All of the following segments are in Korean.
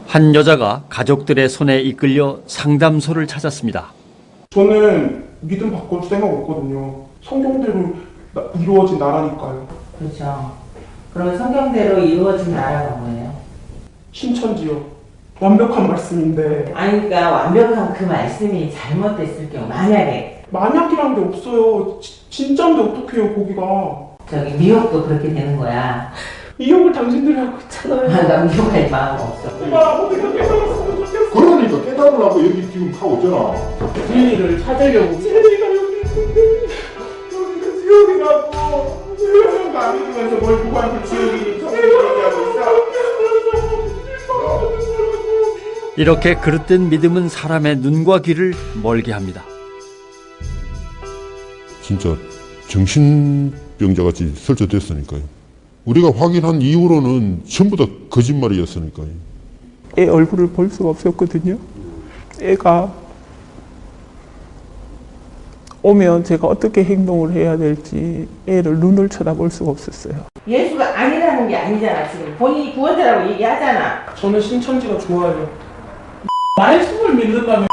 한 여자가 가족들의 손에 이끌려 상담소를 찾았습니다. 저는 믿음 바꿀 생각 없거든요. 성경대로 이루어진 나라니까요. 그렇죠. 그러면 성경대로 이루어진 나라가 뭐예요? 신천지요. 완벽한 말씀인데 아니 그러니까 완벽한 그 말씀이 잘못됐을 경우 만약에 만약이란 게 없어요. 진짜인데 어떡해요 거기가. 저기 미혹도 그렇게 되는 거야. 이용을 당신들이 하고 있잖아요. 나 미혹할 마음 없어. 엄마 어떻게 깨달았으면 좋겠어. 그러니까 깨달으려고 여기 지금 하고 있잖아. 진리를 찾으려고. 진리가 여기 있는데 여기가 지옥이라고. 지옥이가 아니면서 뭘 누구한테 지옥이니 천국이 얘기하고 있어. 이렇게 그릇된 믿음은 사람의 눈과 귀를 멀게 합니다. 진짜 정신병자같이 설치됐으니까요. 우리가 확인한 이후로는 전부 다 거짓말이었으니까요. 애 얼굴을 볼 수가 없었거든요. 애가 오면 제가 어떻게 행동을 해야 될지 애를 눈을 쳐다볼 수가 없었어요. 예수가 아니라는 게 아니잖아. 지금 본인이 구원자라고 얘기하잖아. 저는 신천지가 좋아요. 말씀을 믿는다면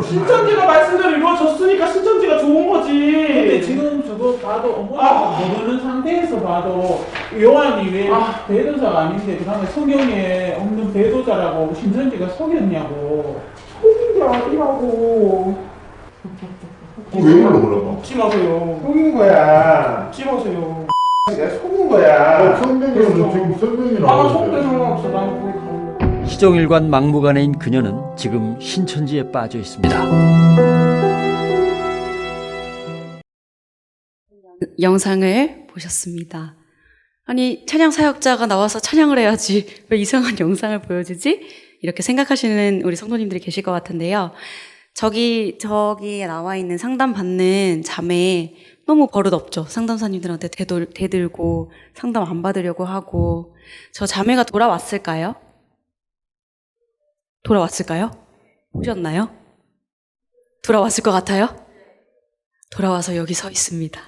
신천지가 말씀대로 이루어졌으니까 신천지가 좋은 거지. 근데 지금 저거 봐도 어머니가 모르는 상태에서 봐도 요한이 왜 배도자가 아닌데 그 다음에 성경에 없는 배도자라고 신천지가 속였냐고. 속인 게 아니라고. 왜 그러려고 그러나? 묻지 마세요. 속인 거야. 묻지 마세요. 내가 속은 거야. 성경에는 지금 설명이 나가 속대 나오는데. 상관없어. 나는 거기 가는 거. 희종일관 막무가내인 그녀는 지금 신천지에 빠져 있습니다. 영상을 보셨습니다. 아니 찬양 사역자가 나와서 찬양을 해야지 왜 이상한 영상을 보여주지? 이렇게 생각하시는 우리 성도님들이 계실 것 같은데요. 저기에 나와 있는 상담받는 자매 너무 버릇없죠. 상담사님들한테 대들고 상담 안 받으려고 하고. 저 자매가 돌아왔을까요? 돌아왔을까요? 보셨나요? 돌아왔을 것 같아요? 돌아와서 여기 서 있습니다.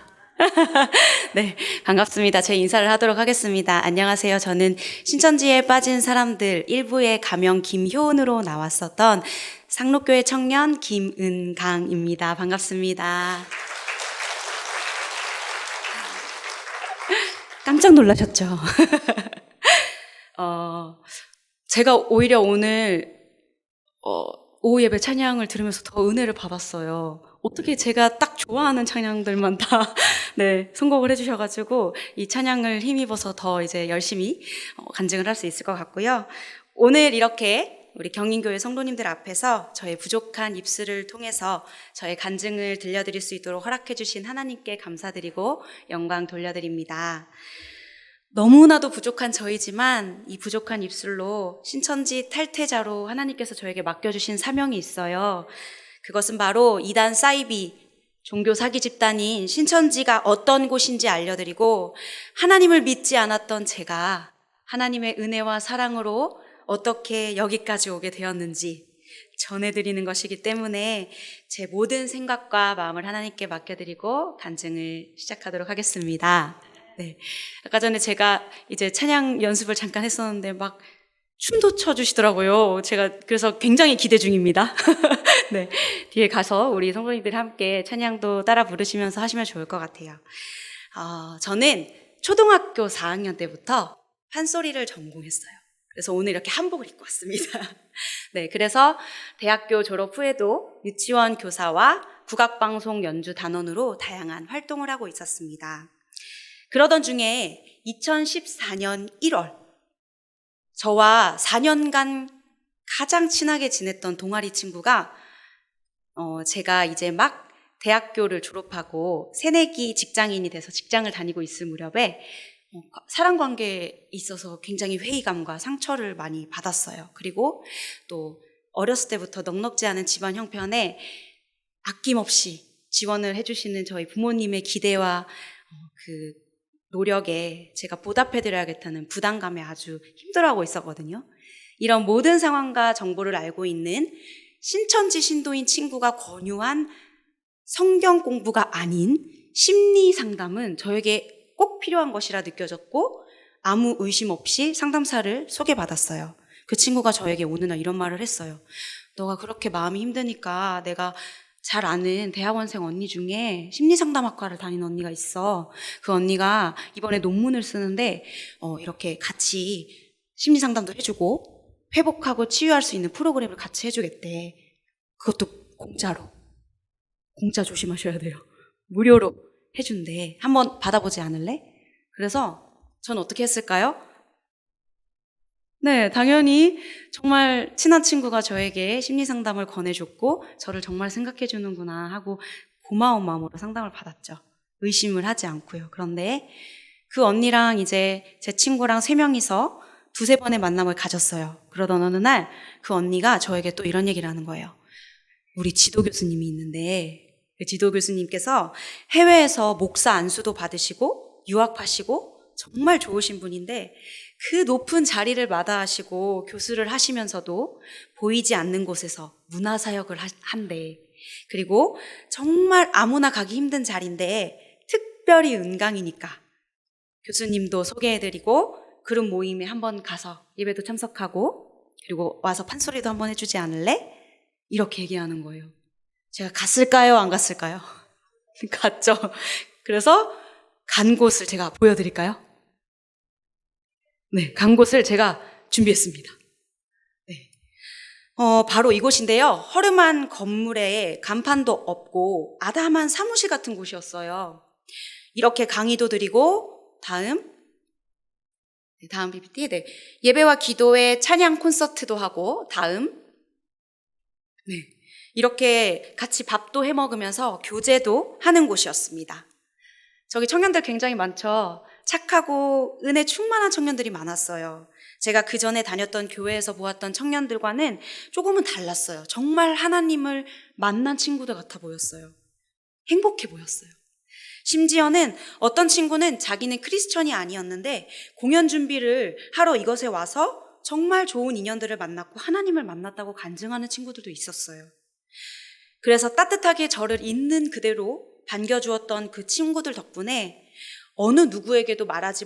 네, 반갑습니다. 제 인사를 하도록 하겠습니다. 안녕하세요. 저는 신천지에 빠진 사람들 일부의 가명 김효은으로 나왔었던 상록교회 청년 김은강입니다. 반갑습니다. 깜짝 놀라셨죠? 제가 오히려 오늘 오후 예배 찬양을 들으면서 더 은혜를 받았어요. 어떻게 제가 딱 좋아하는 찬양들만 다 네, 선곡을 해주셔가지고 이 찬양을 힘입어서 더 이제 열심히 간증을 할 수 있을 것 같고요. 오늘 이렇게 우리 경인교회 성도님들 앞에서 저의 부족한 입술을 통해서 저의 간증을 들려드릴 수 있도록 허락해 주신 하나님께 감사드리고 영광 돌려드립니다. 너무나도 부족한 저이지만 이 부족한 입술로 신천지 탈퇴자로 하나님께서 저에게 맡겨주신 사명이 있어요. 그것은 바로 이단 사이비 종교 사기 집단인 신천지가 어떤 곳인지 알려드리고 하나님을 믿지 않았던 제가 하나님의 은혜와 사랑으로 어떻게 여기까지 오게 되었는지 전해드리는 것이기 때문에 제 모든 생각과 마음을 하나님께 맡겨드리고 간증을 시작하도록 하겠습니다. 네. 아까 전에 제가 이제 찬양 연습을 잠깐 했었는데 막 춤도 춰주시더라고요. 제가 그래서 굉장히 기대 중입니다. 네. 뒤에 가서 우리 성도님들 함께 찬양도 따라 부르시면서 하시면 좋을 것 같아요. 저는 초등학교 4학년 때부터 판소리를 전공했어요. 그래서 오늘 이렇게 한복을 입고 왔습니다. 네. 그래서 대학교 졸업 후에도 유치원 교사와 국악방송 연주 단원으로 다양한 활동을 하고 있었습니다. 그러던 중에 2014년 1월 저와 4년간 가장 친하게 지냈던 동아리 친구가 제가 이제 막 대학교를 졸업하고 새내기 직장인이 돼서 직장을 다니고 있을 무렵에 사랑관계에 있어서 굉장히 회의감과 상처를 많이 받았어요. 그리고 또 어렸을 때부터 넉넉지 않은 집안 형편에 아낌없이 지원을 해주시는 저희 부모님의 기대와 그 노력에 제가 보답해드려야겠다는 부담감에 아주 힘들어하고 있었거든요. 이런 모든 상황과 정보를 알고 있는 신천지 신도인 친구가 권유한 성경 공부가 아닌 심리 상담은 저에게 꼭 필요한 것이라 느껴졌고 아무 의심 없이 상담사를 소개받았어요. 그 친구가 저에게 어느 날 이런 말을 했어요. 너가 그렇게 마음이 힘드니까 내가 잘 아는 대학원생 언니 중에 심리상담학과를 다니는 언니가 있어. 그 언니가 이번에 논문을 쓰는데 이렇게 같이 심리상담도 해주고 회복하고 치유할 수 있는 프로그램을 같이 해주겠대. 그것도 공짜로. 공짜 조심하셔야 돼요. 무료로 해준대. 한번 받아보지 않을래? 그래서 전 어떻게 했을까요? 네, 당연히 정말 친한 친구가 저에게 심리상담을 권해줬고 저를 정말 생각해주는구나 하고 고마운 마음으로 상담을 받았죠. 의심을 하지 않고요. 그런데 그 언니랑 이제 제 친구랑 3명이서 2-3번의 만남을 가졌어요. 그러던 어느 날 그 언니가 저에게 또 이런 얘기를 하는 거예요. 우리 지도 교수님이 있는데 그 지도 교수님께서 해외에서 목사 안수도 받으시고 유학하시고 정말 좋으신 분인데 그 높은 자리를 마다하시고 교수를 하시면서도 보이지 않는 곳에서 문화사역을 한대. 그리고 정말 아무나 가기 힘든 자리인데 특별히 은강이니까 교수님도 소개해드리고 그런 모임에 한번 가서 예배도 참석하고 그리고 와서 판소리도 한번 해주지 않을래? 이렇게 얘기하는 거예요. 제가 갔을까요? 안 갔을까요? 갔죠. 그래서 간 곳을 제가 보여드릴까요? 네, 간 곳을 제가 준비했습니다. 네. 바로 이곳인데요. 허름한 건물에 간판도 없고 아담한 사무실 같은 곳이었어요. 이렇게 강의도 드리고 다음 PPT. 네. 예배와 기도회 찬양 콘서트도 하고 다음. 네. 이렇게 같이 밥도 해 먹으면서 교제도 하는 곳이었습니다. 저기 청년들 굉장히 많죠. 착하고 은혜 충만한 청년들이 많았어요. 제가 그 전에 다녔던 교회에서 보았던 청년들과는 조금은 달랐어요. 정말 하나님을 만난 친구들 같아 보였어요. 행복해 보였어요. 심지어는 어떤 친구는 자기는 크리스천이 아니었는데 공연 준비를 하러 이것에 와서 정말 좋은 인연들을 만났고 하나님을 만났다고 간증하는 친구들도 있었어요. 그래서 따뜻하게 저를 있는 그대로 반겨주었던 그 친구들 덕분에 어느 누구에게도 말하지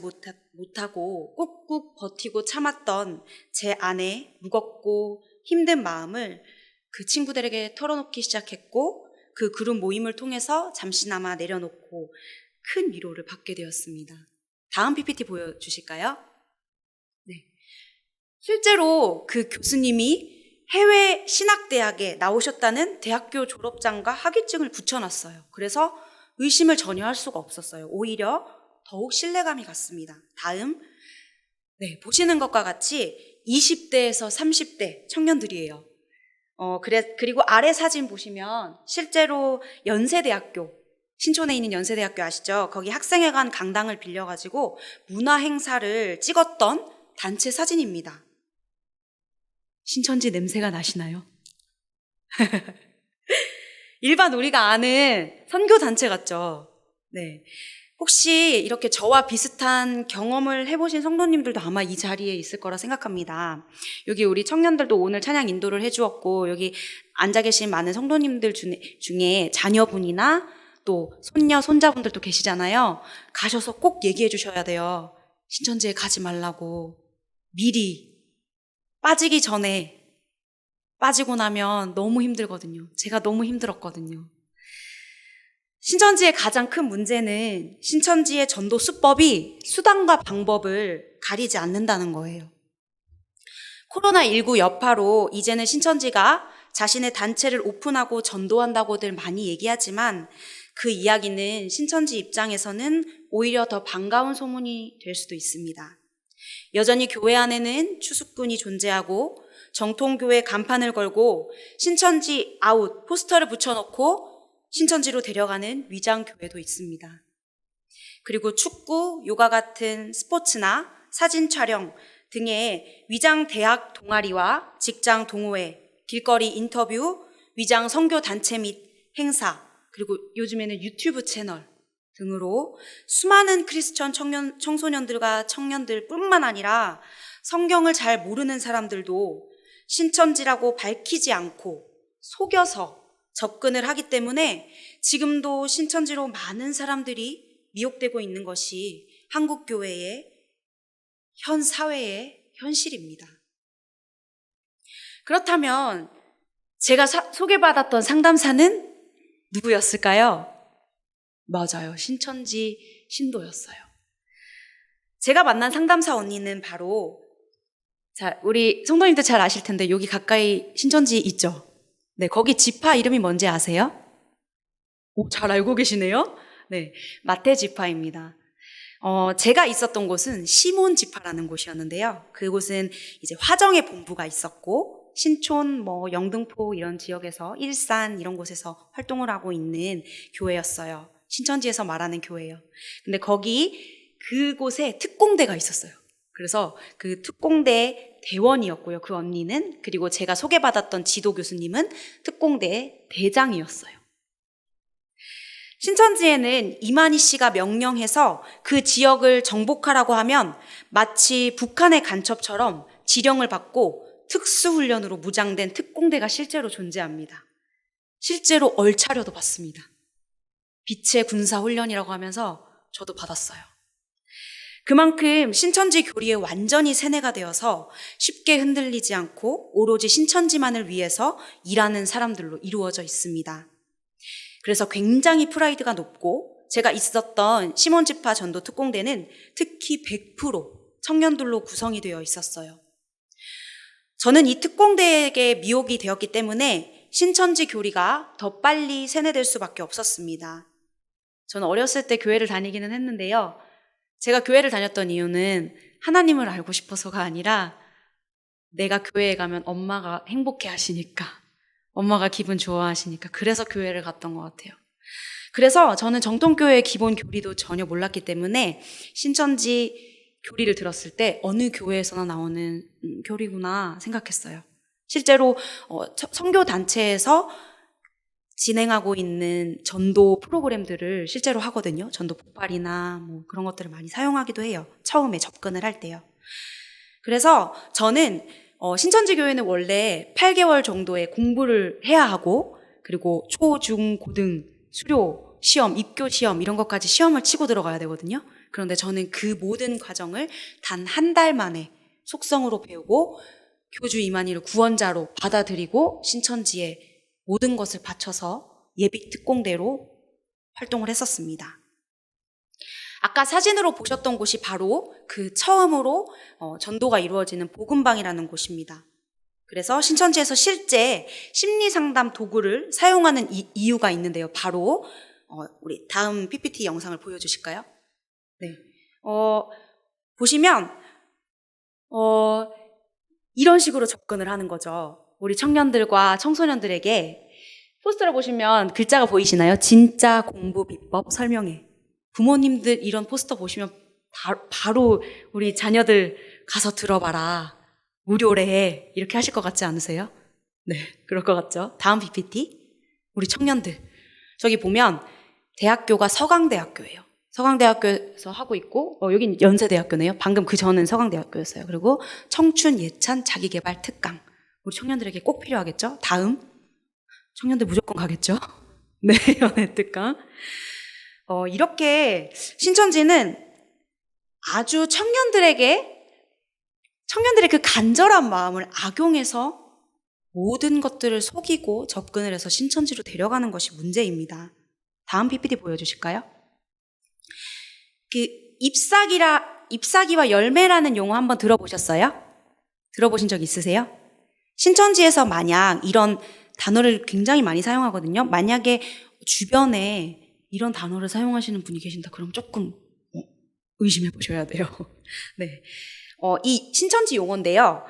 못하고 꾹꾹 버티고 참았던 제 안에 무겁고 힘든 마음을 그 친구들에게 털어놓기 시작했고 그 그룹 모임을 통해서 잠시나마 내려놓고 큰 위로를 받게 되었습니다. 다음 PPT 보여주실까요? 네. 실제로 그 교수님이 해외 신학대학에 나오셨다는 대학교 졸업장과 학위증을 붙여놨어요. 그래서 의심을 전혀 할 수가 없었어요. 오히려 더욱 신뢰감이 갔습니다. 다음, 네, 보시는 것과 같이 20대에서 30대 청년들이에요. 그리고 아래 사진 보시면 실제로 연세대학교, 신촌에 있는 연세대학교 아시죠? 거기 학생회관 강당을 빌려가지고 문화 행사를 찍었던 단체 사진입니다. 신천지 냄새가 나시나요? 일반 우리가 아는 선교단체 같죠? 네. 혹시 이렇게 저와 비슷한 경험을 해보신 성도님들도 아마 이 자리에 있을 거라 생각합니다. 여기 우리 청년들도 오늘 찬양 인도를 해주었고 여기 앉아 계신 많은 성도님들 중에 자녀분이나 또 손녀, 손자분들도 계시잖아요. 가셔서 꼭 얘기해 주셔야 돼요. 신천지에 가지 말라고. 미리 빠지기 전에 빠지고 나면 너무 힘들거든요. 제가 너무 힘들었거든요. 신천지의 가장 큰 문제는 신천지의 전도 수법이 수단과 방법을 가리지 않는다는 거예요. 코로나19 여파로 이제는 신천지가 자신의 단체를 오픈하고 전도한다고들 많이 얘기하지만 그 이야기는 신천지 입장에서는 오히려 더 반가운 소문이 될 수도 있습니다. 여전히 교회 안에는 추수꾼이 존재하고 정통교회 간판을 걸고 신천지 아웃 포스터를 붙여놓고 신천지로 데려가는 위장교회도 있습니다. 그리고 축구, 요가 같은 스포츠나 사진 촬영 등의 위장 대학 동아리와 직장 동호회, 길거리 인터뷰, 위장 선교 단체 및 행사, 그리고 요즘에는 유튜브 채널 등으로 수많은 크리스천 청소년들과 청년들 뿐만 아니라 성경을 잘 모르는 사람들도 신천지라고 밝히지 않고 속여서 접근을 하기 때문에 지금도 신천지로 많은 사람들이 미혹되고 있는 것이 한국 교회의 현 사회의 현실입니다. 그렇다면 제가 소개받았던 상담사는 누구였을까요? 맞아요. 신천지 신도였어요. 제가 만난 상담사 언니는 바로, 자, 우리 성도님들 잘 아실 텐데 여기 가까이 신천지 있죠? 네, 거기 지파 이름이 뭔지 아세요? 오, 잘 알고 계시네요? 네, 마태 지파입니다. 제가 있었던 곳은 시몬 지파라는 곳이었는데요. 그곳은 이제 화정의 본부가 있었고, 신촌, 영등포 이런 지역에서, 일산 이런 곳에서 활동을 하고 있는 교회였어요. 신천지에서 말하는 교회예요. 근데 그곳에 특공대가 있었어요. 그래서 그 특공대 대원이었고요. 그 언니는. 그리고 제가 소개받았던 지도 교수님은 특공대 대장이었어요. 신천지에는 이만희 씨가 명령해서 그 지역을 정복하라고 하면 마치 북한의 간첩처럼 지령을 받고 특수훈련으로 무장된 특공대가 실제로 존재합니다. 실제로 얼차려도 받습니다. 빛의 군사훈련이라고 하면서 저도 받았어요. 그만큼 신천지 교리에 완전히 세뇌가 되어서 쉽게 흔들리지 않고 오로지 신천지만을 위해서 일하는 사람들로 이루어져 있습니다. 그래서 굉장히 프라이드가 높고, 제가 있었던 시몬지파 전도 특공대는 특히 100% 청년들로 구성이 되어 있었어요. 저는 이 특공대에게 미혹이 되었기 때문에 신천지 교리가 더 빨리 세뇌될 수밖에 없었습니다. 저는 어렸을 때 교회를 다니기는 했는데요. 제가 교회를 다녔던 이유는 하나님을 알고 싶어서가 아니라 내가 교회에 가면 엄마가 행복해 하시니까, 엄마가 기분 좋아하시니까, 그래서 교회를 갔던 것 같아요. 그래서 저는 정통교회의 기본 교리도 전혀 몰랐기 때문에 신천지 교리를 들었을 때 어느 교회에서나 나오는 교리구나 생각했어요. 실제로 선교단체에서 진행하고 있는 전도 프로그램들을 실제로 하거든요. 전도 폭발이나 그런 것들을 많이 사용하기도 해요. 처음에 접근을 할 때요. 그래서 저는 신천지 교회는 원래 8개월 정도의 공부를 해야 하고, 그리고 초, 중, 고등, 수료, 시험, 입교 시험 이런 것까지 시험을 치고 들어가야 되거든요. 그런데 저는 그 모든 과정을 단 한 달 만에 속성으로 배우고 교주 이만희를 구원자로 받아들이고 신천지에 모든 것을 바쳐서 예비 특공대로 활동을 했었습니다. 아까 사진으로 보셨던 곳이 바로 그 처음으로 전도가 이루어지는 복음방이라는 곳입니다. 그래서 신천지에서 실제 심리상담 도구를 사용하는 이유가 있는데요. 바로 우리 다음 PPT 영상을 보여주실까요? 네. 보시면 이런 식으로 접근을 하는 거죠. 우리 청년들과 청소년들에게 포스터를 보시면 글자가 보이시나요? 진짜 공부 비법 설명회. 부모님들 이런 포스터 보시면 바로 우리 자녀들 가서 들어봐라. 무료래. 이렇게 하실 것 같지 않으세요? 네, 그럴 것 같죠? 다음 PPT. 우리 청년들. 저기 보면 대학교가 서강대학교예요. 서강대학교에서 하고 있고, 여긴 연세대학교네요. 방금 그 전은 서강대학교였어요. 그리고 청춘 예찬 자기개발 특강. 우리 청년들에게 꼭 필요하겠죠? 다음. 청년들 무조건 가겠죠? 네, 연애 특강. 이렇게 신천지는 아주 청년들의 그 간절한 마음을 악용해서 모든 것들을 속이고 접근을 해서 신천지로 데려가는 것이 문제입니다. 다음 PPT 보여주실까요? 그 잎사귀와 열매라는 용어 한번 들어보셨어요? 들어보신 적 있으세요? 신천지에서 만약 이런 단어를 굉장히 많이 사용하거든요. 만약에 주변에 이런 단어를 사용하시는 분이 계신다 그럼 조금 의심해 보셔야 돼요. 네, 이 신천지 용어인데요.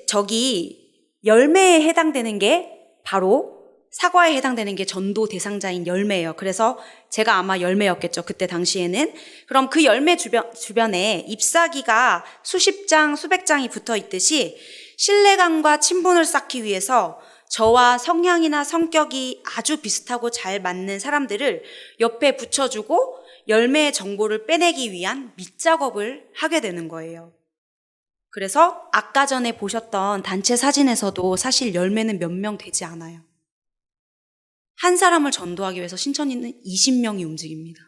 저기 열매에 해당되는 게 바로 사과에 해당되는 게 전도 대상자인 열매예요. 그래서 제가 아마 열매였겠죠. 그때 당시에는. 그럼 그 열매 주변에 잎사귀가 수십 장, 수백 장이 붙어 있듯이 신뢰감과 친분을 쌓기 위해서 저와 성향이나 성격이 아주 비슷하고 잘 맞는 사람들을 옆에 붙여주고 열매의 정보를 빼내기 위한 밑작업을 하게 되는 거예요. 그래서 아까 전에 보셨던 단체 사진에서도 사실 열매는 몇 명 되지 않아요. 한 사람을 전도하기 위해서 신천지는 20명이 움직입니다.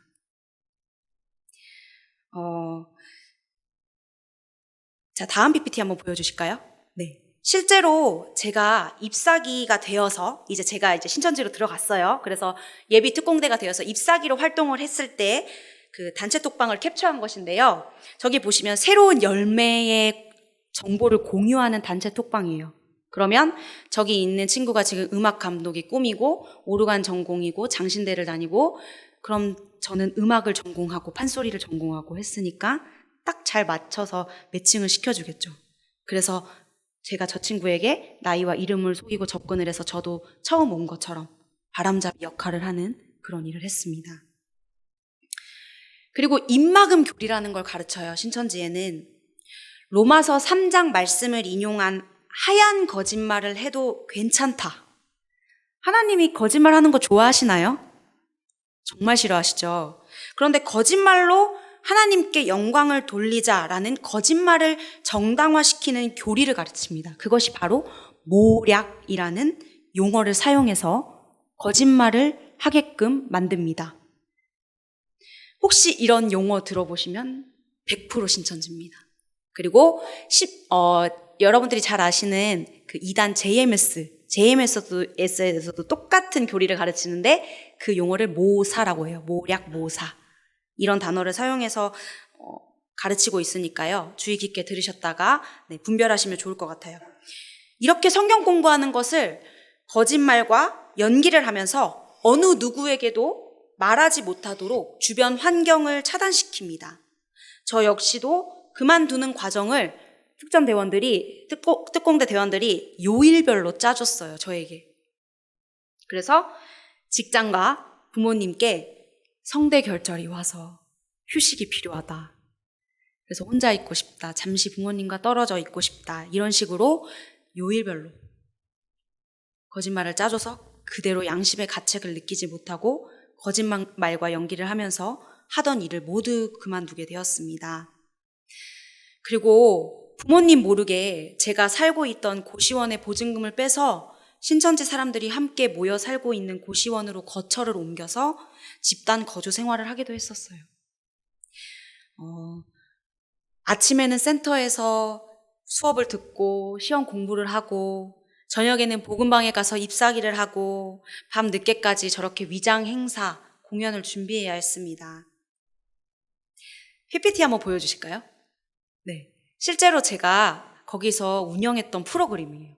자, 다음 PPT 한번 보여주실까요? 네. 실제로 제가 ip사기가 되어서 제가 신천지로 들어갔어요. 그래서 예비 특공대가 되어서 ip사기로 활동을 했을 때 그 단체 톡방을 캡처한 것인데요. 저기 보시면 새로운 열매의 정보를 공유하는 단체 톡방이에요. 그러면 저기 있는 친구가 지금 음악 감독이 꿈이고 오르간 전공이고 장신대를 다니고, 그럼 저는 음악을 전공하고 판소리를 전공하고 했으니까 딱 잘 맞춰서 매칭을 시켜주겠죠. 그래서 제가 저 친구에게 나이와 이름을 속이고 접근을 해서 저도 처음 온 것처럼 바람잡이 역할을 하는 그런 일을 했습니다. 그리고 입막음 교리라는 걸 가르쳐요. 신천지에는 로마서 3장 말씀을 인용한 하얀 거짓말을 해도 괜찮다. 하나님이 거짓말하는 거 좋아하시나요? 정말 싫어하시죠. 그런데 거짓말로 하나님께 영광을 돌리자라는 거짓말을 정당화시키는 교리를 가르칩니다. 그것이 바로 모략이라는 용어를 사용해서 거짓말을 하게끔 만듭니다. 혹시 이런 용어 들어보시면 100% 신천지입니다. 그리고 여러분들이 잘 아시는 그 2단 JMS에서도 똑같은 교리를 가르치는데 그 용어를 모사라고 해요. 모략, 모사. 이런 단어를 사용해서 가르치고 있으니까요. 주의 깊게 들으셨다가 분별하시면 좋을 것 같아요. 이렇게 성경 공부하는 것을 거짓말과 연기를 하면서 어느 누구에게도 말하지 못하도록 주변 환경을 차단시킵니다. 저 역시도 그만두는 과정을 특공대 대원들이 요일별로 짜줬어요, 저에게. 그래서 직장과 부모님께 성대 결절이 와서 휴식이 필요하다. 그래서 혼자 있고 싶다. 잠시 부모님과 떨어져 있고 싶다. 이런 식으로 요일별로 거짓말을 짜줘서 그대로 양심의 가책을 느끼지 못하고 거짓말과 연기를 하면서 하던 일을 모두 그만두게 되었습니다. 그리고 부모님 모르게 제가 살고 있던 고시원의 보증금을 빼서 신천지 사람들이 함께 모여 살고 있는 고시원으로 거처를 옮겨서 집단 거주 생활을 하기도 했었어요. 아침에는 센터에서 수업을 듣고 시험 공부를 하고, 저녁에는 복음방에 가서 잎사귀를 하고, 밤 늦게까지 저렇게 위장 행사, 공연을 준비해야 했습니다. PPT 한번 보여주실까요? 네. 실제로 제가 거기서 운영했던 프로그램이에요.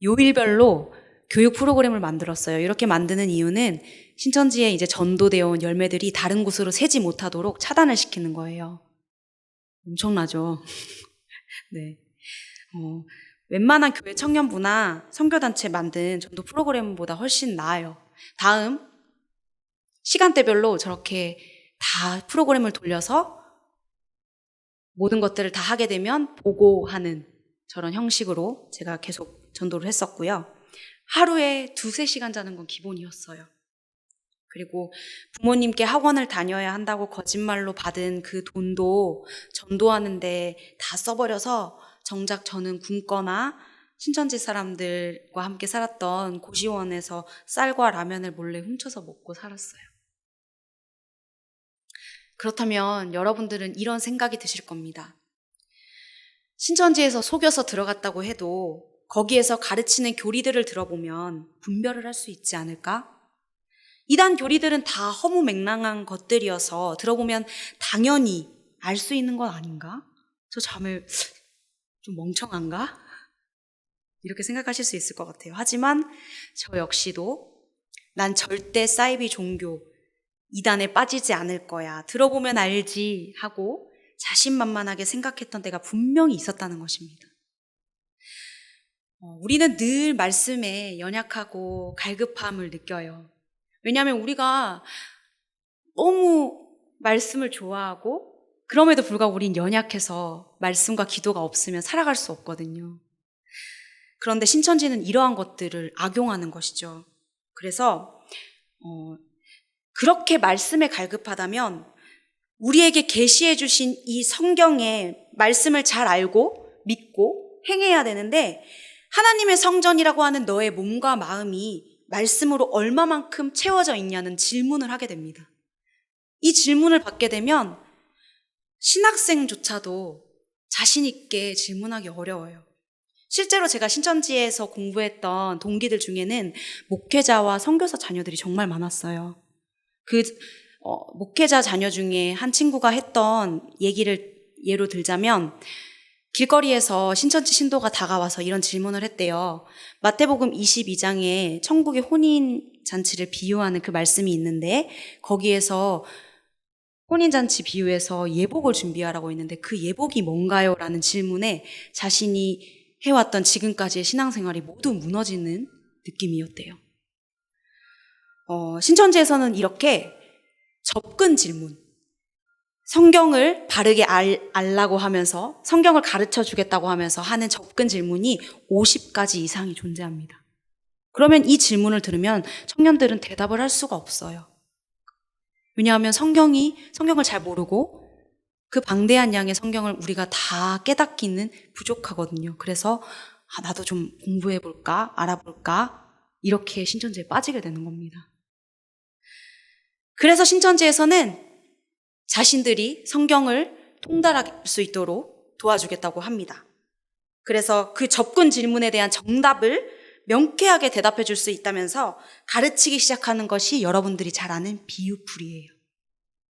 요일별로 교육 프로그램을 만들었어요. 이렇게 만드는 이유는 신천지에 전도되어 온 열매들이 다른 곳으로 새지 못하도록 차단을 시키는 거예요. 엄청나죠? 네. 웬만한 교회 청년부나 선교단체 만든 전도 프로그램보다 훨씬 나아요. 다음 시간대별로 저렇게 다 프로그램을 돌려서 모든 것들을 다 하게 되면 보고하는 저런 형식으로 제가 계속 전도를 했었고요. 하루에 2-3시간 자는 건 기본이었어요. 그리고 부모님께 학원을 다녀야 한다고 거짓말로 받은 그 돈도 전도하는데 다 써버려서 정작 저는 굶거나 신천지 사람들과 함께 살았던 고시원에서 쌀과 라면을 몰래 훔쳐서 먹고 살았어요. 그렇다면 여러분들은 이런 생각이 드실 겁니다. 신천지에서 속여서 들어갔다고 해도 거기에서 가르치는 교리들을 들어보면 분별을 할 수 있지 않을까? 이단 교리들은 다 허무맹랑한 것들이어서 들어보면 당연히 알 수 있는 건 아닌가? 저 잠을 좀 멍청한가? 이렇게 생각하실 수 있을 것 같아요. 하지만 저 역시도 난 절대 사이비 종교 이단에 빠지지 않을 거야. 들어보면 알지 하고 자신만만하게 생각했던 때가 분명히 있었다는 것입니다. 우리는 늘 말씀에 연약하고 갈급함을 느껴요. 왜냐하면 우리가 너무 말씀을 좋아하고 그럼에도 불구하고 우린 연약해서 말씀과 기도가 없으면 살아갈 수 없거든요. 그런데 신천지는 이러한 것들을 악용하는 것이죠. 그래서 그렇게 말씀에 갈급하다면 우리에게 계시해 주신 이 성경의 말씀을 잘 알고 믿고 행해야 되는데, 하나님의 성전이라고 하는 너의 몸과 마음이 말씀으로 얼마만큼 채워져 있냐는 질문을 하게 됩니다. 이 질문을 받게 되면 신학생조차도 자신 있게 질문하기 어려워요. 실제로 제가 신천지에서 공부했던 동기들 중에는 목회자와 선교사 자녀들이 정말 많았어요. 목회자 자녀 중에 한 친구가 했던 얘기를 예로 들자면, 길거리에서 신천지 신도가 다가와서 이런 질문을 했대요. 마태복음 22장에 천국의 혼인잔치를 비유하는 그 말씀이 있는데, 거기에서 혼인잔치 비유에서 예복을 준비하라고 했는데 그 예복이 뭔가요? 라는 질문에 자신이 해왔던 지금까지의 신앙생활이 모두 무너지는 느낌이었대요. 신천지에서는 이렇게 접근 질문, 성경을 바르게 알라고 하면서, 성경을 가르쳐 주겠다고 하면서 하는 접근 질문이 50가지 이상이 존재합니다. 그러면 이 질문을 들으면 청년들은 대답을 할 수가 없어요. 왜냐하면 성경을 잘 모르고 그 방대한 양의 성경을 우리가 다 깨닫기는 부족하거든요. 그래서 나도 좀 공부해볼까? 알아볼까? 이렇게 신천지에 빠지게 되는 겁니다. 그래서 신천지에서는 자신들이 성경을 통달할 수 있도록 도와주겠다고 합니다. 그래서 그 접근 질문에 대한 정답을 명쾌하게 대답해 줄 수 있다면서 가르치기 시작하는 것이 여러분들이 잘 아는 비유풀이에요.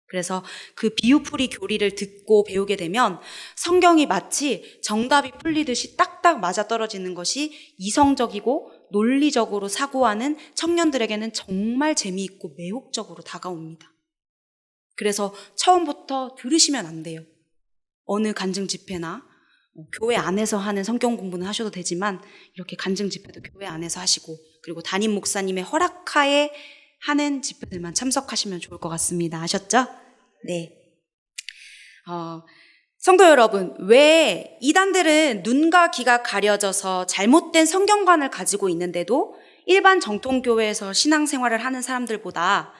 그래서 그 비유풀이 교리를 듣고 배우게 되면 성경이 마치 정답이 풀리듯이 딱딱 맞아떨어지는 것이 이성적이고 논리적으로 사고하는 청년들에게는 정말 재미있고 매혹적으로 다가옵니다. 그래서 처음부터 들으시면 안 돼요. 어느 간증 집회나 교회 안에서 하는 성경 공부는 하셔도 되지만 이렇게 간증 집회도 교회 안에서 하시고, 그리고 담임 목사님의 허락하에 하는 집회들만 참석하시면 좋을 것 같습니다. 아셨죠? 네. 성도 여러분, 왜 이단들은 눈과 귀가 가려져서 잘못된 성경관을 가지고 있는데도 일반 정통교회에서 신앙생활을 하는 사람들보다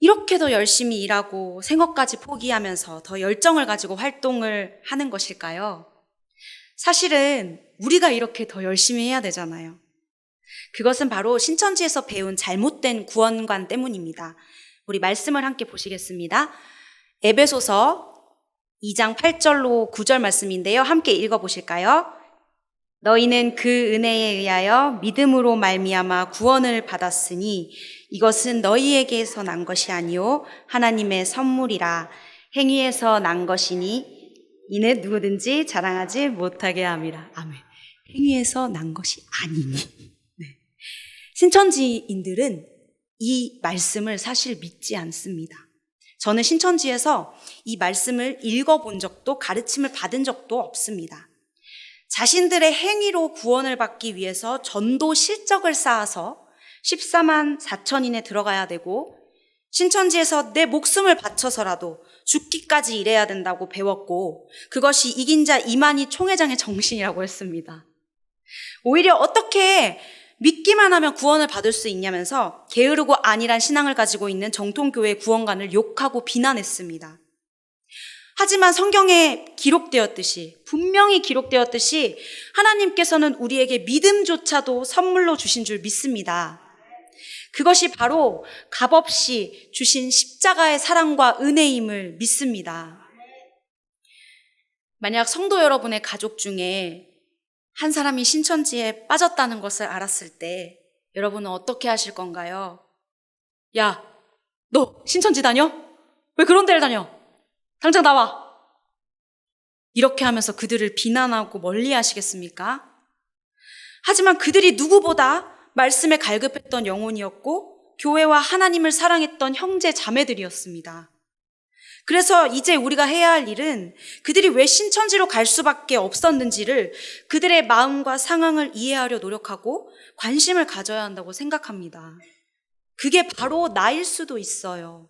이렇게 더 열심히 일하고 생업까지 포기하면서 더 열정을 가지고 활동을 하는 것일까요? 사실은 우리가 이렇게 더 열심히 해야 되잖아요. 그것은 바로 신천지에서 배운 잘못된 구원관 때문입니다. 우리 말씀을 함께 보시겠습니다. 에베소서 2장 8절로 9절 말씀인데요. 함께 읽어보실까요? 너희는 그 은혜에 의하여 믿음으로 말미암아 구원을 받았으니 이것은 너희에게서 난 것이 아니요 하나님의 선물이라. 행위에서 난 것이니 이는 누구든지 자랑하지 못하게 함이라. 아멘. 행위에서 난 것이 아니니. 네. 신천지인들은 이 말씀을 사실 믿지 않습니다. 저는 신천지에서 이 말씀을 읽어본 적도 가르침을 받은 적도 없습니다. 자신들의 행위로 구원을 받기 위해서 전도 실적을 쌓아서 14만 4천인에 들어가야 되고, 신천지에서 내 목숨을 바쳐서라도 죽기까지 일해야 된다고 배웠고, 그것이 이긴 자 이만희 총회장의 정신이라고 했습니다. 오히려 어떻게 믿기만 하면 구원을 받을 수 있냐면서 게으르고 안일한 신앙을 가지고 있는 정통교회 구원관을 욕하고 비난했습니다. 하지만 성경에 분명히 기록되었듯이 하나님께서는 우리에게 믿음조차도 선물로 주신 줄 믿습니다. 그것이 바로 값없이 주신 십자가의 사랑과 은혜임을 믿습니다. 만약 성도 여러분의 가족 중에 한 사람이 신천지에 빠졌다는 것을 알았을 때 여러분은 어떻게 하실 건가요? 야, 너 신천지 다녀? 왜 그런 데를 다녀? 당장 나와! 이렇게 하면서 그들을 비난하고 멀리 하시겠습니까? 하지만 그들이 누구보다 말씀에 갈급했던 영혼이었고 교회와 하나님을 사랑했던 형제 자매들이었습니다. 그래서 이제 우리가 해야 할 일은 그들이 왜 신천지로 갈 수밖에 없었는지를, 그들의 마음과 상황을 이해하려 노력하고 관심을 가져야 한다고 생각합니다. 그게 바로 나일 수도 있어요.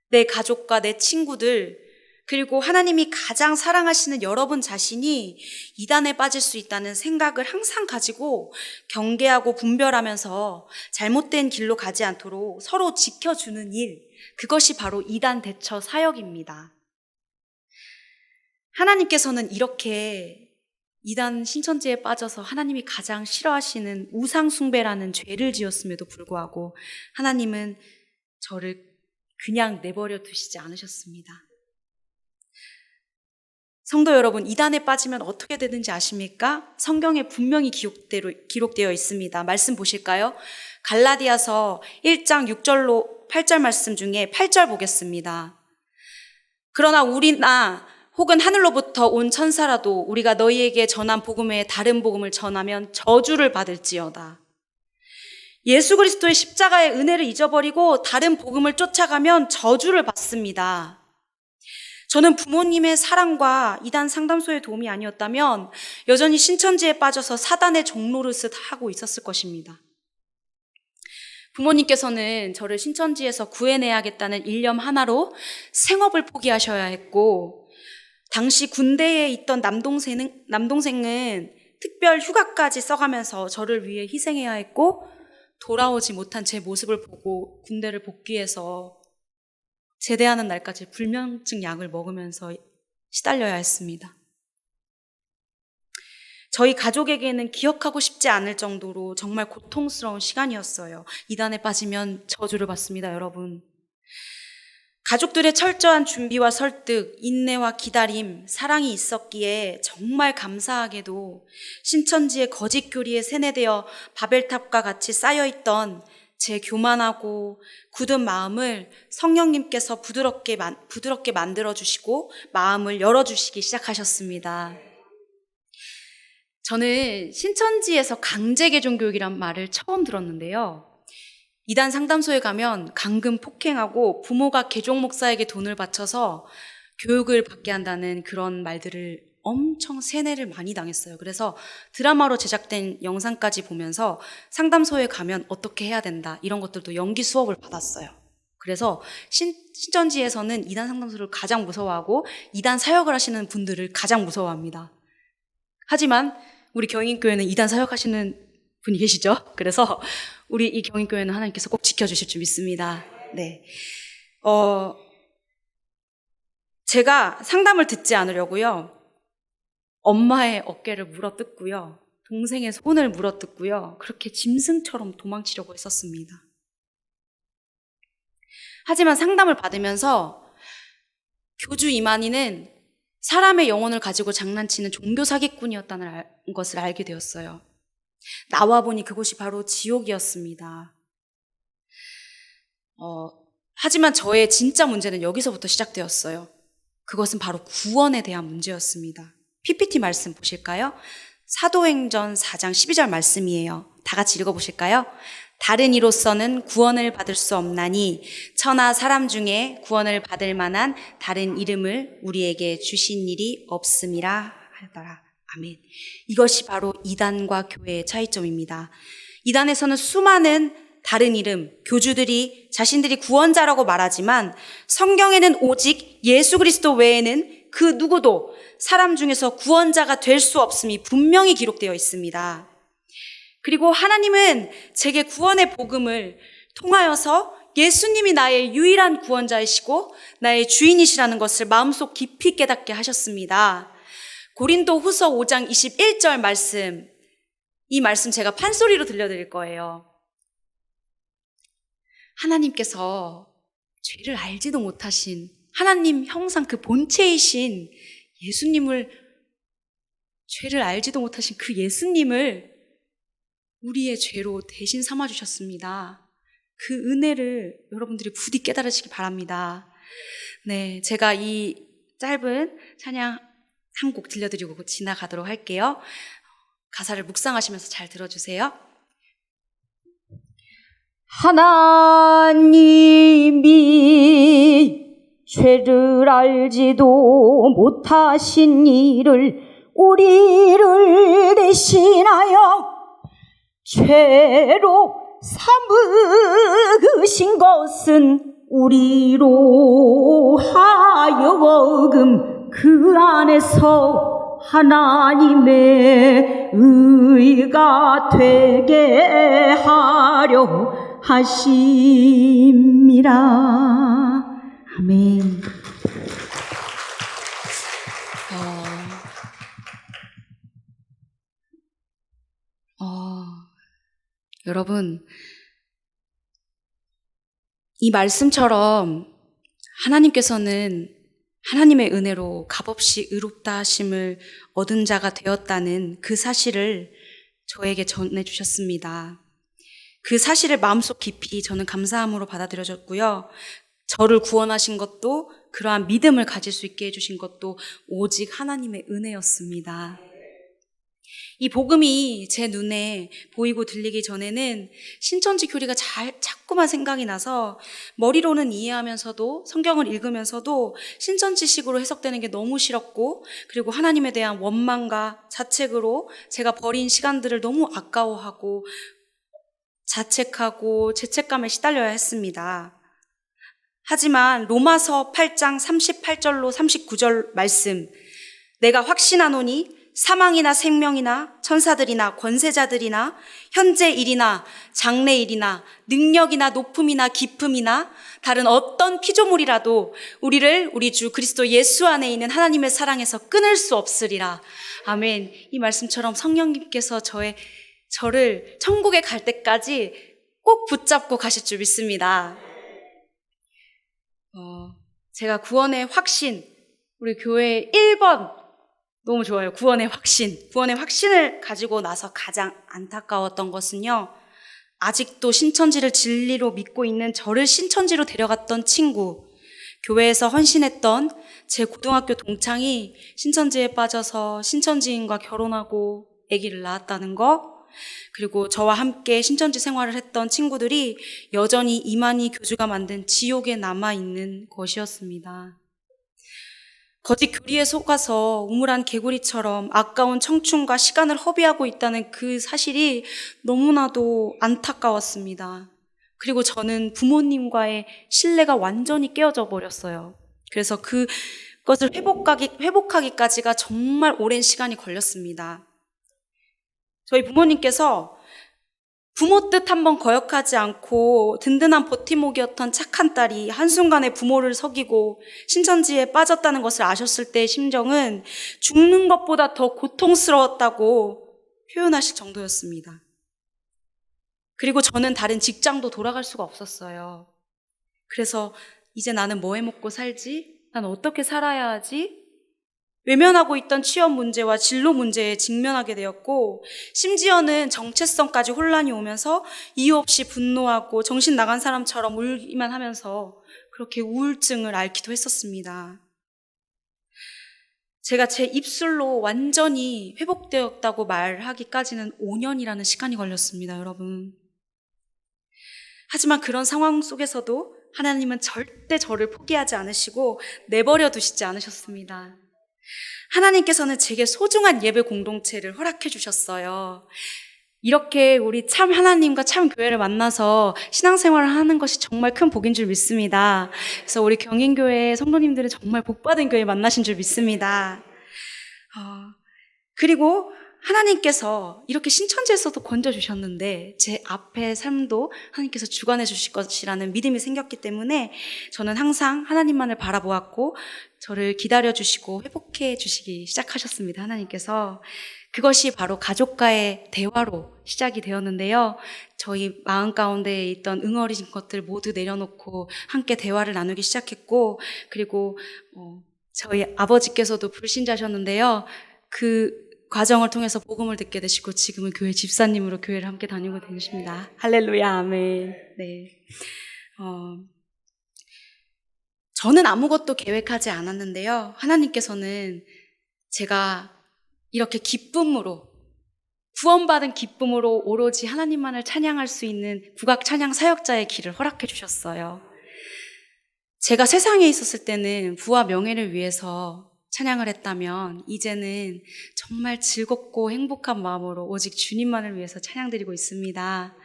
내 가족과 내 친구들, 그리고 하나님이 가장 사랑하시는 여러분 자신이 이단에 빠질 수 있다는 생각을 항상 가지고 경계하고 분별하면서 잘못된 길로 가지 않도록 서로 지켜주는 일, 그것이 바로 이단 대처 사역입니다. 하나님께서는 이렇게 이단 신천지에 빠져서 하나님이 가장 싫어하시는 우상숭배라는 죄를 지었음에도 불구하고 하나님은 저를 그냥 내버려 두시지 않으셨습니다. 성도 여러분, 이단에 빠지면 어떻게 되는지 아십니까? 성경에 분명히 기록되어 있습니다. 말씀 보실까요? 갈라디아서 1장 6절로 8절 말씀 중에 8절 보겠습니다. 그러나 우리나 혹은 하늘로부터 온 천사라도 우리가 너희에게 전한 복음 외에 다른 복음을 전하면 저주를 받을지어다. 예수 그리스도의 십자가의 은혜를 잊어버리고 다른 복음을 쫓아가면 저주를 받습니다. 저는 부모님의 사랑과 이단 상담소의 도움이 아니었다면 여전히 신천지에 빠져서 사단의 종노릇을 하고 있었을 것입니다. 부모님께서는 저를 신천지에서 구해내야겠다는 일념 하나로 생업을 포기하셔야 했고, 당시 군대에 있던 남동생은 특별 휴가까지 써가면서 저를 위해 희생해야 했고, 돌아오지 못한 제 모습을 보고 군대를 복귀해서 제대하는 날까지 불면증 약을 먹으면서 시달려야 했습니다. 저희 가족에게는 기억하고 싶지 않을 정도로 정말 고통스러운 시간이었어요. 이단에 빠지면 저주를 받습니다, 여러분. 가족들의 철저한 준비와 설득, 인내와 기다림, 사랑이 있었기에 정말 감사하게도 신천지의 거짓 교리에 세뇌되어 바벨탑과 같이 쌓여있던 제 교만하고 굳은 마음을 성령님께서 부드럽게 만들어주시고 마음을 열어주시기 시작하셨습니다. 저는 신천지에서 강제개종교육이란 말을 처음 들었는데요. 이단 상담소에 가면 강금 폭행하고 부모가 개종 목사에게 돈을 바쳐서 교육을 받게 한다는 그런 말들을 엄청 세뇌를 많이 당했어요. 그래서 드라마로 제작된 영상까지 보면서 상담소에 가면 어떻게 해야 된다, 이런 것들도 연기 수업을 받았어요. 그래서 신천지에서는 이단 상담소를 가장 무서워하고 이단 사역을 하시는 분들을 가장 무서워합니다. 하지만 우리 경인교회는 이단 사역하시는 분이 계시죠? 그래서 우리 이 경인교회는 하나님께서 꼭 지켜주실 줄 믿습니다. 네. 제가 상담을 듣지 않으려고요, 엄마의 어깨를 물어뜯고요, 동생의 손을 물어뜯고요, 그렇게 짐승처럼 도망치려고 했었습니다. 하지만 상담을 받으면서 교주 이만희는 사람의 영혼을 가지고 장난치는 종교 사기꾼이었다는 것을 알게 되었어요. 나와 보니 그곳이 바로 지옥이었습니다. 하지만 저의 진짜 문제는 여기서부터 시작되었어요. 그것은 바로 구원에 대한 문제였습니다. PPT 말씀 보실까요? 사도행전 4장 12절 말씀이에요. 다 같이 읽어보실까요? 다른 이로서는 구원을 받을 수 없나니 천하 사람 중에 구원을 받을 만한 다른 이름을 우리에게 주신 일이 없음이라 하더라. 아멘. 이것이 바로 이단과 교회의 차이점입니다. 이단에서는 수많은 다른 이름, 교주들이 자신들이 구원자라고 말하지만 성경에는 오직 예수 그리스도 외에는 그 누구도 사람 중에서 구원자가 될 수 없음이 분명히 기록되어 있습니다. 그리고 하나님은 제게 구원의 복음을 통하여서 예수님이 나의 유일한 구원자이시고 나의 주인이시라는 것을 마음속 깊이 깨닫게 하셨습니다. 고린도 후서 5장 21절 말씀, 이 말씀 제가 판소리로 들려드릴 거예요. 하나님께서 죄를 알지도 못하신 하나님 형상 그 본체이신 예수님을, 죄를 알지도 못하신 그 예수님을 우리의 죄로 대신 삼아주셨습니다. 그 은혜를 여러분들이 부디 깨달으시기 바랍니다. 네, 제가 이 짧은 찬양 한 곡 들려드리고 지나가도록 할게요. 가사를 묵상하시면서 잘 들어주세요. 하나님이 죄를 알지도 못하신 이를 우리를 대신하여 죄로 삼으신 것은 우리로 하여금 그 안에서 하나님의 의가 되게 하려 하심이라. 아멘. 여러분, 이 말씀처럼 하나님께서는 하나님의 은혜로 값없이 의롭다 하심을 얻은 자가 되었다는 그 사실을 저에게 전해주셨습니다. 그 사실을 마음속 깊이 저는 감사함으로 받아들여졌고요. 저를 구원하신 것도, 그러한 믿음을 가질 수 있게 해주신 것도 오직 하나님의 은혜였습니다. 이 복음이 제 눈에 보이고 들리기 전에는 신천지 교리가 자꾸만 생각이 나서 머리로는 이해하면서도 성경을 읽으면서도 신천지식으로 해석되는 게 너무 싫었고, 그리고 하나님에 대한 원망과 자책으로 제가 버린 시간들을 너무 아까워하고 자책하고 죄책감에 시달려야 했습니다. 하지만 로마서 8장 38절로 39절 말씀, 내가 확신하노니 사망이나 생명이나 천사들이나 권세자들이나 현재 일이나 장래 일이나 능력이나 높음이나 깊음이나 다른 어떤 피조물이라도 우리를 우리 주 그리스도 예수 안에 있는 하나님의 사랑에서 끊을 수 없으리라. 아멘. 이 말씀처럼 성령님께서 저를 천국에 갈 때까지 꼭 붙잡고 가실 줄 믿습니다. 제가 구원의 확신, 우리 교회의 1번 너무 좋아요. 구원의 확신을 가지고 나서 가장 안타까웠던 것은요, 아직도 신천지를 진리로 믿고 있는 저를 신천지로 데려갔던 친구, 교회에서 헌신했던 제 고등학교 동창이 신천지에 빠져서 신천지인과 결혼하고 아기를 낳았다는 거, 그리고 저와 함께 신천지 생활을 했던 친구들이 여전히 이만희 교주가 만든 지옥에 남아있는 것이었습니다. 거짓 교리에 속아서 우물한 개구리처럼 아까운 청춘과 시간을 허비하고 있다는 그 사실이 너무나도 안타까웠습니다. 그리고 저는 부모님과의 신뢰가 완전히 깨어져 버렸어요. 그래서 그것을 회복하기까지가 정말 오랜 시간이 걸렸습니다. 저희 부모님께서 부모 뜻 한번 거역하지 않고 든든한 버팀목이었던 착한 딸이 한순간에 부모를 속이고 신천지에 빠졌다는 것을 아셨을 때의 심정은 죽는 것보다 더 고통스러웠다고 표현하실 정도였습니다. 그리고 저는 다른 직장도 돌아갈 수가 없었어요. 그래서 이제 나는 뭐 해먹고 살지? 난 어떻게 살아야 하지? 외면하고 있던 취업 문제와 진로 문제에 직면하게 되었고, 심지어는 정체성까지 혼란이 오면서 이유 없이 분노하고 정신 나간 사람처럼 울기만 하면서 그렇게 우울증을 앓기도 했었습니다. 제가 제 입술로 완전히 회복되었다고 말하기까지는 5년이라는 시간이 걸렸습니다, 여러분. 하지만 그런 상황 속에서도 하나님은 절대 저를 포기하지 않으시고 내버려 두시지 않으셨습니다. 하나님께서는 제게 소중한 예배 공동체를 허락해 주셨어요. 이렇게 우리 참 하나님과 참 교회를 만나서 신앙생활을 하는 것이 정말 큰 복인 줄 믿습니다. 그래서 우리 경인교회 성도님들은 정말 복받은 교회 만나신 줄 믿습니다. 그리고 하나님께서 이렇게 신천지에서도 건져주셨는데 제 앞의 삶도 하나님께서 주관해 주실 것이라는 믿음이 생겼기 때문에 저는 항상 하나님만을 바라보았고 저를 기다려주시고 회복해 주시기 시작하셨습니다. 하나님께서. 그것이 바로 가족과의 대화로 시작이 되었는데요. 저희 마음 가운데 있던 응어리진 것들 모두 내려놓고 함께 대화를 나누기 시작했고, 그리고 저희 아버지께서도 불신자셨는데요. 그 과정을 통해서 복음을 듣게 되시고 지금은 교회 집사님으로 교회를 함께 다니고 계십니다. 할렐루야, 아멘. 네. 저는 아무것도 계획하지 않았는데요. 하나님께서는 제가 이렇게 기쁨으로, 구원받은 기쁨으로 오로지 하나님만을 찬양할 수 있는 국악 찬양 사역자의 길을 허락해 주셨어요. 제가 세상에 있었을 때는 부와 명예를 위해서 찬양을 했다면 이제는 정말 즐겁고 행복한 마음으로 오직 주님만을 위해서 찬양 드리고 있습니다.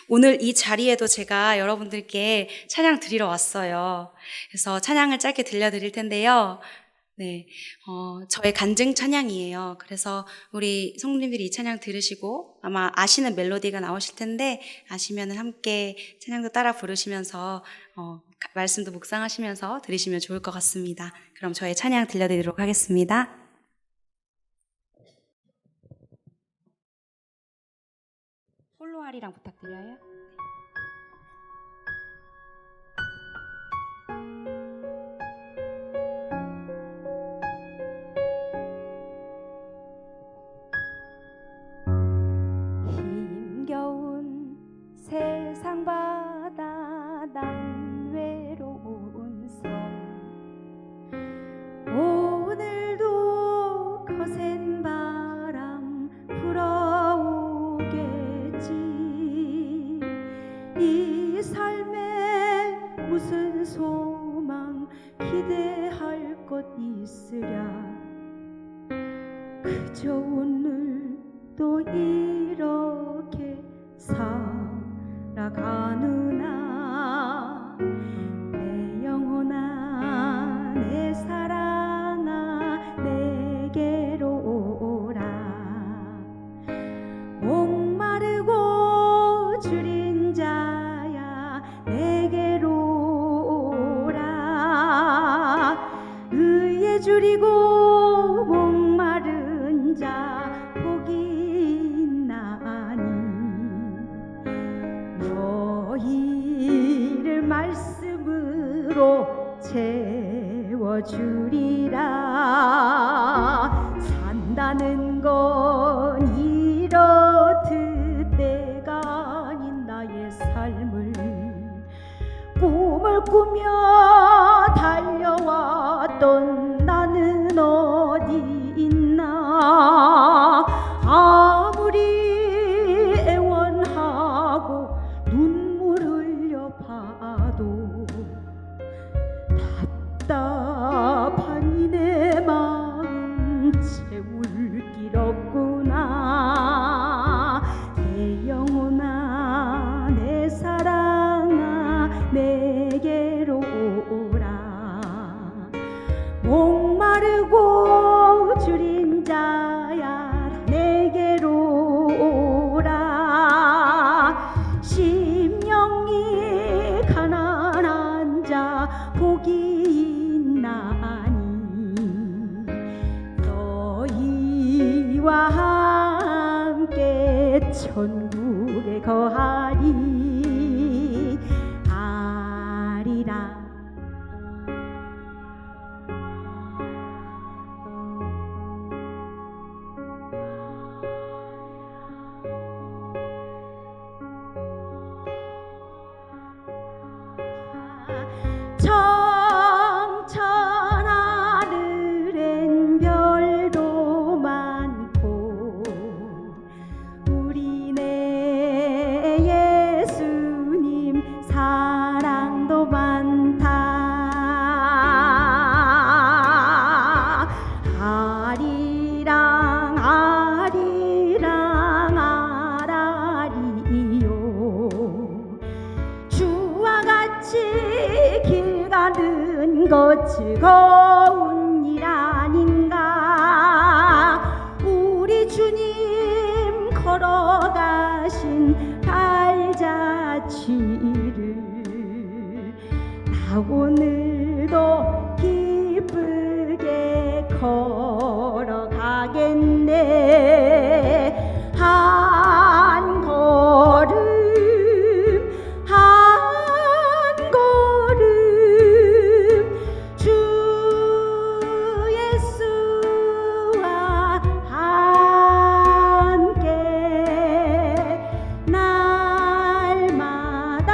오늘 이 자리에도 제가 여러분들께 찬양 드리러 왔어요. 그래서 찬양을 짧게 들려드릴 텐데요. 네, 저의 간증 찬양이에요. 그래서 우리 성도님들이 이 찬양 들으시고 아마 아시는 멜로디가 나오실 텐데 아시면 함께 찬양도 따라 부르시면서 말씀도 묵상하시면서 들으시면 좋을 것 같습니다. 그럼 저의 찬양 들려드리도록 하겠습니다. 홀로아리랑 부탁드려요. 것 있으랴 그저 오늘도 이렇게 살아가느나 내 영혼아 내 사랑아 내게로 오라 목마르고 줄인 자야 내게로 오라 의에 줄이고 목마른 자 복이 있나니 너희를 말씀으로 채워주리라 산다는 건 이렇듯 때가 아닌 나의 삶을 꿈을 꾸며 달려왔던 나는 어디 있나 아무리 애원하고 눈물 흘려 봐도 답답한 이 내 마음 채울 길 없구나 내 영혼아 내 사랑아 내게로 오라 목마르고 줄인 자야 내게로 오라 심령이 가난한 자 복이 있나니 너희와 함께 천국에 거하리 아리라 청천 하늘엔 별도 많고 우리 내 예수님 사랑도 많다 아리랑 아리랑 아라리요 주와 같이 길 가는 것 즐거운 일 아닌가 우리 주님 걸어가신 발자취를 나 오늘도 기쁘게 걸어가겠네 한 걸음 한 걸음 주 예수와 함께 날마다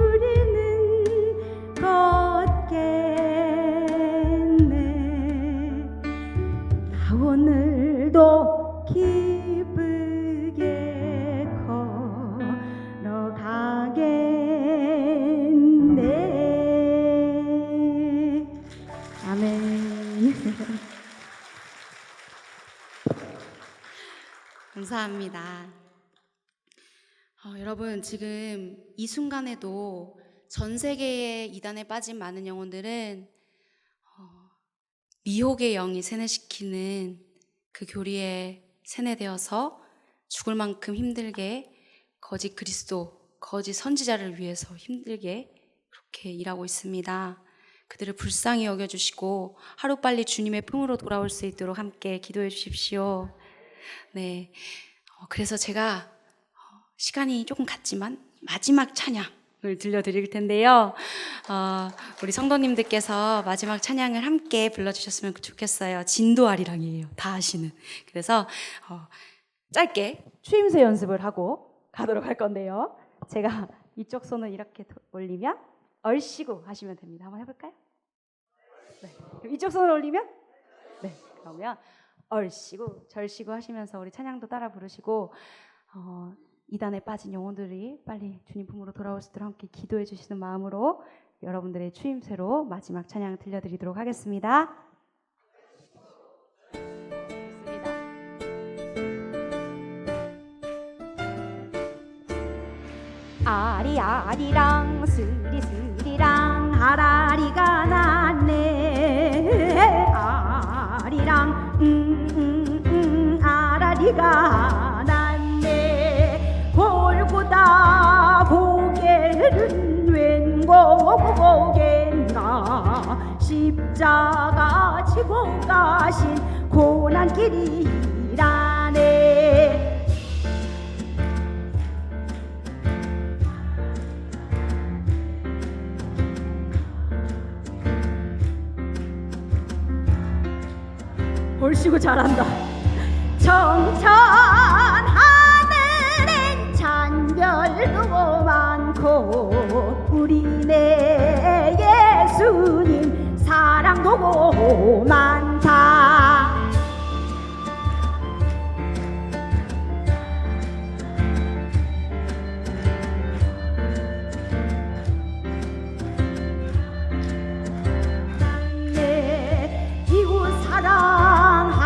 우리는 걷겠네 나 오늘도 기쁘게 걸어가겠네 아멘 감사합니다. 여러분 지금 이 순간에도 전 세계의 이단에 빠진 많은 영혼들은 미혹의 영이 세뇌시키는 그 교리에 세뇌되어서 죽을 만큼 힘들게 거짓 그리스도, 거짓 선지자를 위해서 힘들게 그렇게 일하고 있습니다. 그들을 불쌍히 여겨주시고 하루빨리 주님의 품으로 돌아올 수 있도록 함께 기도해 주십시오. 네, 그래서 제가 시간이 조금 갔지만 마지막 찬양을 들려드릴 텐데요. 우리 성도님들께서 마지막 찬양을 함께 불러주셨으면 좋겠어요. 진도아리랑이에요. 다 아시는. 그래서 짧게 추임새 연습을 하고 가도록 할 건데요. 제가 이쪽 손을 이렇게 올리면 얼씨구 하시면 됩니다. 한번 해볼까요? 네. 이쪽 손을 올리면 네. 그러면 얼씨구, 절씨구 하시면서 우리 찬양도 따라 부르시고 이단에 빠진 영혼들이 빨리 주님 품으로 돌아올 수 있도록 함께 기도해 주시는 마음으로 여러분들의 추임새로 마지막 찬양 들려드리도록 하겠습니다. 아리아리랑 스리스리랑 아라리가 났네. 아리랑 아라리가 났네. 골고다 고개는 웬 고개인가. 십자가 지고 가신 고난길이라네. 얼씨구 잘한다. 청천 하늘엔 찬별도 많고 우리네 예수님 사랑도 많다. 내 이웃 사랑하기를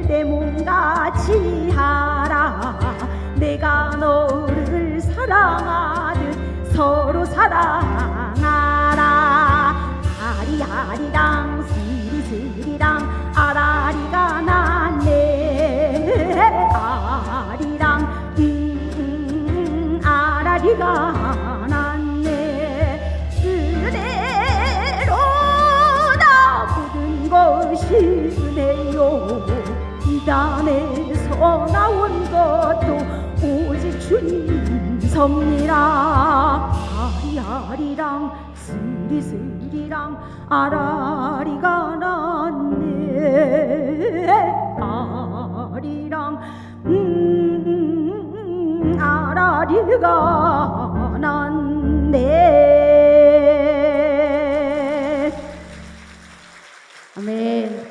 내 몸같이 하라. 내가 너를 사랑하듯 서로 사랑하라. 아리아리랑 스리스리랑 아라리가 났네. 아리랑 아라리가 났네. 은혜로다 모든 것이 은혜요. 이단에서 나온 것도 오직 주님 섭니라. 아리아리랑 스리스리랑 아라리가 났네. 아리랑 아라리가 났네. 아멘.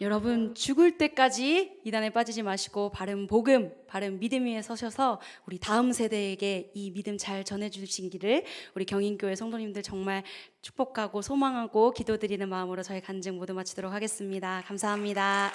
여러분 죽을 때까지 이단에 빠지지 마시고 바른 복음, 바른 믿음 위에 서셔서 우리 다음 세대에게 이 믿음 잘 전해주시기를 우리 경인교회 성도님들 정말 축복하고 소망하고 기도드리는 마음으로 저희 간증 모두 마치도록 하겠습니다. 감사합니다.